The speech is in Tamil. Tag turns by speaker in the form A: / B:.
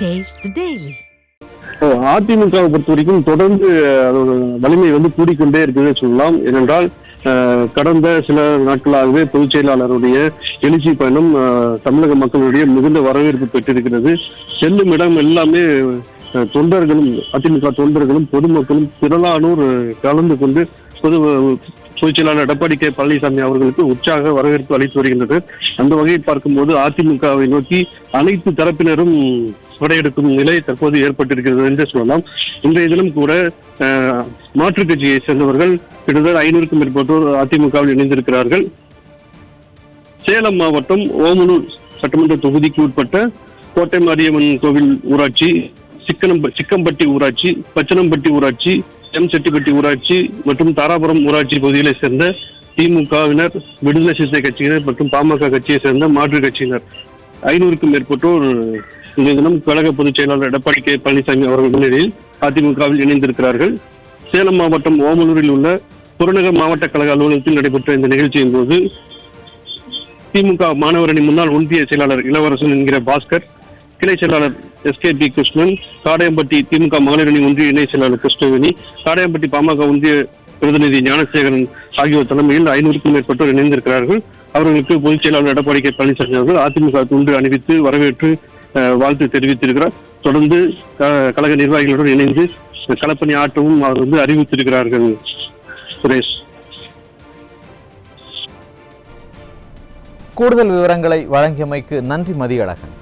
A: Taste the Daily.
B: அதிமுகவை பொறுத்த வரைக்கும் தொடர்ந்து அதோட வலிமை கூடிக்கொண்டே இருக்குதுன்னு சொல்லலாம். ஏனென்றால் கடந்த சில நாட்களாகவே பொதுச் செயலாளருடைய எழுச்சி பயணம் தமிழக மக்களுடைய மிகுந்த வரவேற்பு பெற்றிருக்கிறது. செல்லும் இடம் எல்லாமே தொண்டர்களும் அதிமுக தொண்டர்களும் பொதுமக்களும் திரளானோர் கலந்து கொண்டு பொதுச் செயலாளர் எடப்பாடி கே பழனிசாமி அவர்களுக்கு உற்சாக வரவேற்பு அளித்து வருகின்றது. அந்த வகையில் பார்க்கும்போது அதிமுகவை நோக்கி அனைத்து தரப்பினரும் படையெடுக்கும் நிலை தற்போது ஏற்பட்டிருக்கிறது என்று சொல்லலாம். இன்றைய தினம் கூட மாற்றுக் கட்சியை சேர்ந்தவர்கள் கிட்டத்தட்ட 500க்கும் மேற்பட்டோர் அதிமுகவில் இணைந்திருக்கிறார்கள். சேலம் மாவட்டம் ஓமலூர் சட்டமன்ற தொகுதிக்கு உட்பட்ட கோட்டை மாரியம்மன் கோவில் ஊராட்சி, சிக்கம்பட்டி ஊராட்சி, பச்சனம்பட்டி ஊராட்சி, செட்டிப்பட்டி ஊராட்சி மற்றும் தாராபுரம் ஊராட்சி பகுதிகளை சேர்ந்த திமுகவினர், விடுதலை சிறுத்தை கட்சியினர் மற்றும் பாமக கட்சியை சேர்ந்த மாற்றுக் கட்சியினர் 500க்கும் மேற்பட்டோர் இந்த தினம் கழக பொதுச் செயலாளர் எடப்பாடி கே பழனிசாமி அவர்கள் முன்னிலையில் அதிமுகவில் இணைந்திருக்கிறார்கள். சேலம் மாவட்டம் ஓமலூரில் உள்ள புறநகர் மாவட்ட கழக அலுவலகத்தில் நடைபெற்ற இந்த நிகழ்ச்சியின் போது திமுக மாணவரணி முன்னாள் ஒன்றிய செயலாளர் இளவரசன் என்கிற பாஸ்கர், கிளை செயலாளர் SKP கிருஷ்ணன், காடையம்பட்டி திமுக மகளிரணி ஒன்றிய இணை செயலாளர் கிருஷ்ணவேணி, காடையம்பட்டி பாமக ஒன்றிய பிரதிநிதி ஞானசேகரன் ஆகியோர் தலைமையில் 500க்கும் மேற்பட்டோர் இணைந்திருக்கிறார்கள். அவர்களுக்கு பொதுச் செயலாளர் எடப்பாடி கே பழனிசாமி அவர்கள் அதிமுக துண்டு அணிவித்து வரவேற்று வாழ்த்து தெரிவித்திருக்கிறார். தொடர்ந்து கழக நிர்வாகிகளுடன் இணைந்து களப்பணி ஆற்றவும் அவர் அறிவித்திருக்கிறார்கள். சுரேஷ்,
C: கூடுதல் விவரங்களை வழங்கியமைக்கு நன்றி மதியழகன்.